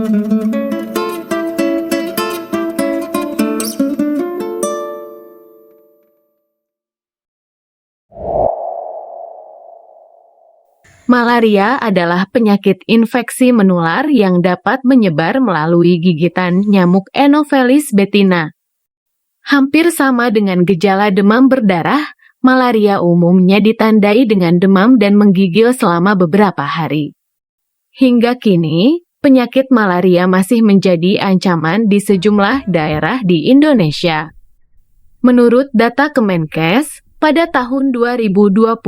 Malaria adalah penyakit infeksi menular yang dapat menyebar melalui gigitan nyamuk Anopheles betina. Hampir sama dengan gejala demam berdarah, malaria umumnya ditandai dengan demam dan menggigil selama beberapa hari. Hingga kini, penyakit malaria masih menjadi ancaman di sejumlah daerah di Indonesia. Menurut data Kemenkes, pada tahun 2021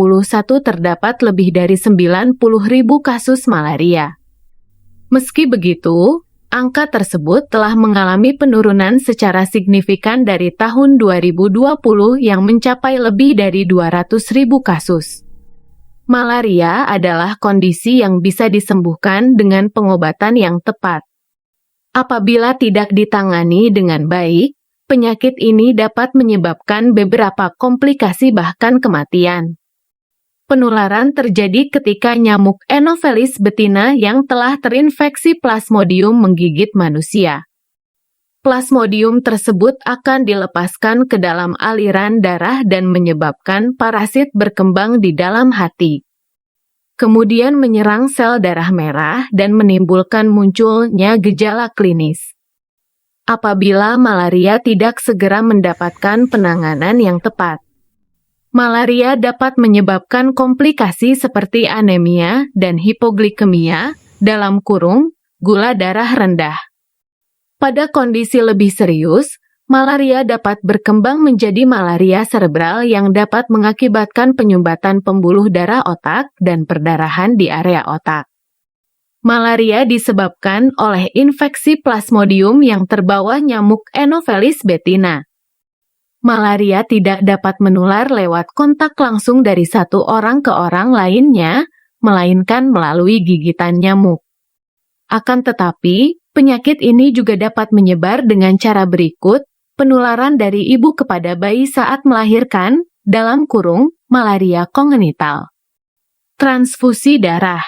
terdapat lebih dari 90.000 kasus malaria. Meski begitu, angka tersebut telah mengalami penurunan secara signifikan dari tahun 2020 yang mencapai lebih dari 200.000 kasus. Malaria adalah kondisi yang bisa disembuhkan dengan pengobatan yang tepat. Apabila tidak ditangani dengan baik, penyakit ini dapat menyebabkan beberapa komplikasi bahkan kematian. Penularan terjadi ketika nyamuk Anopheles betina yang telah terinfeksi Plasmodium menggigit manusia. Plasmodium tersebut akan dilepaskan ke dalam aliran darah dan menyebabkan parasit berkembang di dalam hati. Kemudian menyerang sel darah merah dan menimbulkan munculnya gejala klinis. Apabila malaria tidak segera mendapatkan penanganan yang tepat, malaria dapat menyebabkan komplikasi seperti anemia dan hipoglikemia, gula darah rendah. Pada kondisi lebih serius, malaria dapat berkembang menjadi malaria serebral yang dapat mengakibatkan penyumbatan pembuluh darah otak dan perdarahan di area otak. Malaria disebabkan oleh infeksi Plasmodium yang terbawa nyamuk Anopheles betina. Malaria tidak dapat menular lewat kontak langsung dari satu orang ke orang lainnya, melainkan melalui gigitan nyamuk. Akan tetapi, penyakit ini juga dapat menyebar dengan cara berikut, penularan dari ibu kepada bayi saat melahirkan, malaria kongenital. Transfusi darah.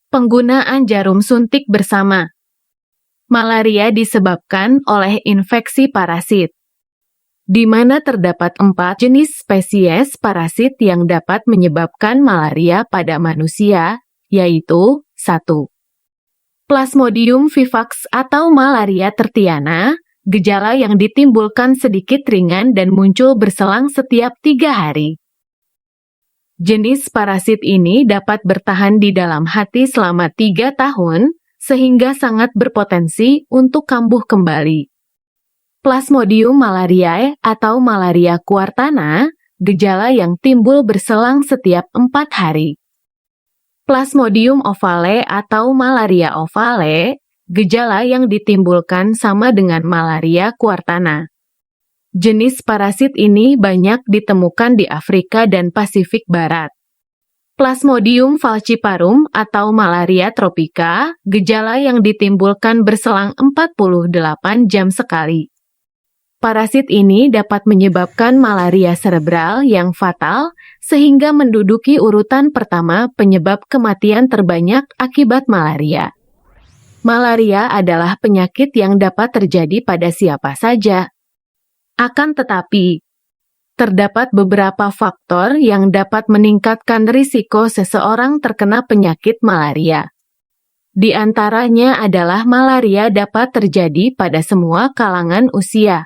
Penggunaan jarum suntik bersama. Malaria disebabkan oleh infeksi parasit, di mana terdapat 4 jenis spesies parasit yang dapat menyebabkan malaria pada manusia, yaitu 1. Plasmodium vivax atau malaria tertiana, gejala yang ditimbulkan sedikit ringan dan muncul berselang setiap 3 hari. Jenis parasit ini dapat bertahan di dalam hati selama 3 tahun, sehingga sangat berpotensi untuk kambuh kembali. Plasmodium malariae atau malaria quartana, gejala yang timbul berselang setiap 4 hari. Plasmodium ovale atau malaria ovale, gejala yang ditimbulkan sama dengan malaria quartana. Jenis parasit ini banyak ditemukan di Afrika dan Pasifik Barat. Plasmodium falciparum atau malaria tropika, gejala yang ditimbulkan berselang 48 jam sekali. Parasit ini dapat menyebabkan malaria serebral yang fatal, sehingga menduduki urutan pertama penyebab kematian terbanyak akibat malaria. Malaria adalah penyakit yang dapat terjadi pada siapa saja. Akan tetapi, terdapat beberapa faktor yang dapat meningkatkan risiko seseorang terkena penyakit malaria. Di antaranya adalah malaria dapat terjadi pada semua kalangan usia.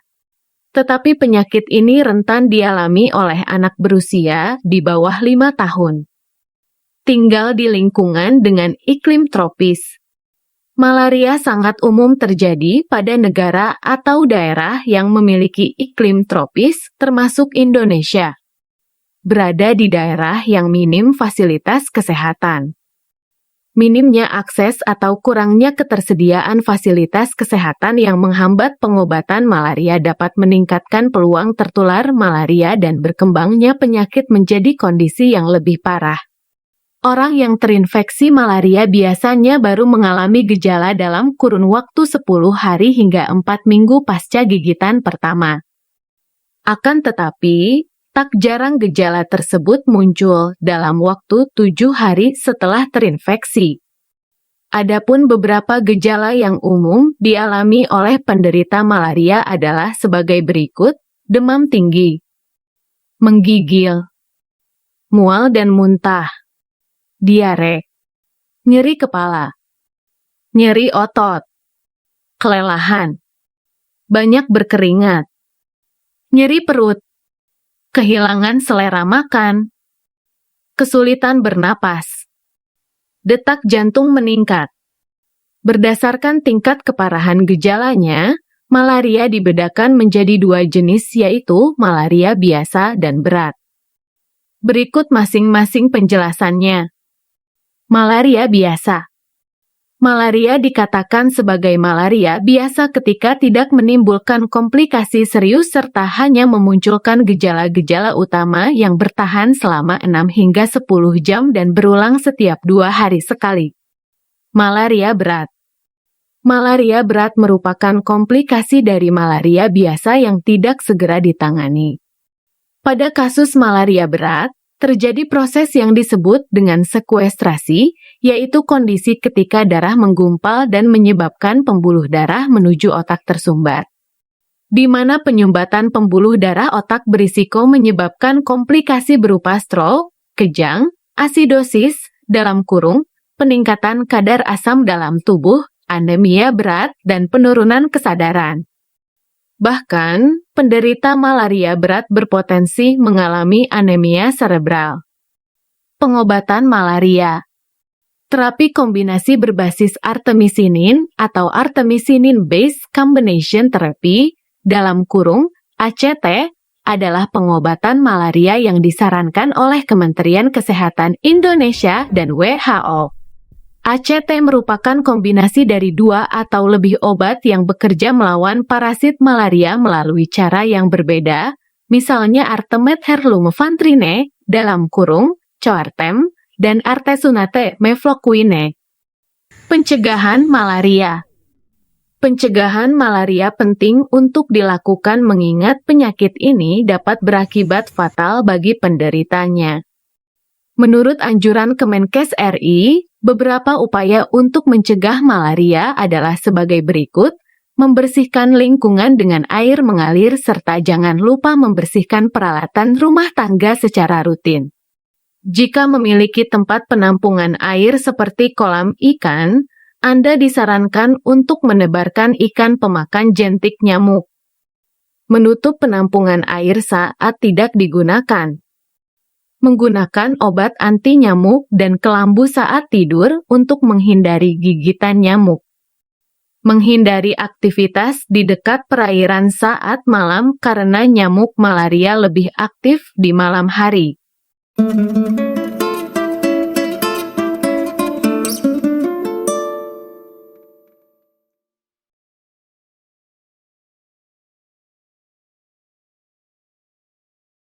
Tetapi penyakit ini rentan dialami oleh anak berusia di bawah 5 tahun. Tinggal di lingkungan dengan iklim tropis. Malaria sangat umum terjadi pada negara atau daerah yang memiliki iklim tropis, termasuk Indonesia. Berada di daerah yang minim fasilitas kesehatan. Minimnya akses atau kurangnya ketersediaan fasilitas kesehatan yang menghambat pengobatan malaria dapat meningkatkan peluang tertular malaria dan berkembangnya penyakit menjadi kondisi yang lebih parah. Orang yang terinfeksi malaria biasanya baru mengalami gejala dalam kurun waktu 10 hari hingga 4 minggu pasca gigitan pertama. Akan tetapi, tak jarang gejala tersebut muncul dalam waktu 7 hari setelah terinfeksi. Adapun beberapa gejala yang umum dialami oleh penderita malaria adalah sebagai berikut: demam tinggi, menggigil, mual dan muntah, diare, nyeri kepala, nyeri otot, kelelahan, banyak berkeringat, nyeri perut, kehilangan selera makan, kesulitan bernapas, detak jantung meningkat. Berdasarkan tingkat keparahan gejalanya, malaria dibedakan menjadi 2 jenis, yaitu malaria biasa dan berat. Berikut masing-masing penjelasannya. Malaria biasa. Malaria dikatakan sebagai malaria biasa ketika tidak menimbulkan komplikasi serius serta hanya memunculkan gejala-gejala utama yang bertahan selama 6 hingga 10 jam dan berulang setiap 2 hari sekali. Malaria berat. Malaria berat merupakan komplikasi dari malaria biasa yang tidak segera ditangani. Pada kasus malaria berat, terjadi proses yang disebut dengan sekuestrasi, yaitu kondisi ketika darah menggumpal dan menyebabkan pembuluh darah menuju otak tersumbat. Di mana penyumbatan pembuluh darah otak berisiko menyebabkan komplikasi berupa stroke, kejang, asidosis, peningkatan kadar asam dalam tubuh, anemia berat, dan penurunan kesadaran. Bahkan, penderita malaria berat berpotensi mengalami anemia serebral. Pengobatan malaria. Terapi kombinasi berbasis artemisinin atau artemisinin-based combination therapy (ACT) adalah pengobatan malaria yang disarankan oleh Kementerian Kesehatan Indonesia dan WHO. ACT merupakan kombinasi dari 2 atau lebih obat yang bekerja melawan parasit malaria melalui cara yang berbeda, misalnya Artemet Lumefantrine (Coartem) dan Artesunate Mefloquine. Pencegahan malaria. Pencegahan malaria penting untuk dilakukan mengingat penyakit ini dapat berakibat fatal bagi penderitanya. Menurut anjuran Kemenkes RI, beberapa upaya untuk mencegah malaria adalah sebagai berikut: membersihkan lingkungan dengan air mengalir serta jangan lupa membersihkan peralatan rumah tangga secara rutin. Jika memiliki tempat penampungan air seperti kolam ikan, Anda disarankan untuk menebarkan ikan pemakan jentik nyamuk. Menutup penampungan air saat tidak digunakan. Menggunakan obat anti nyamuk dan kelambu saat tidur untuk menghindari gigitan nyamuk. Menghindari aktivitas di dekat perairan saat malam karena nyamuk malaria lebih aktif di malam hari.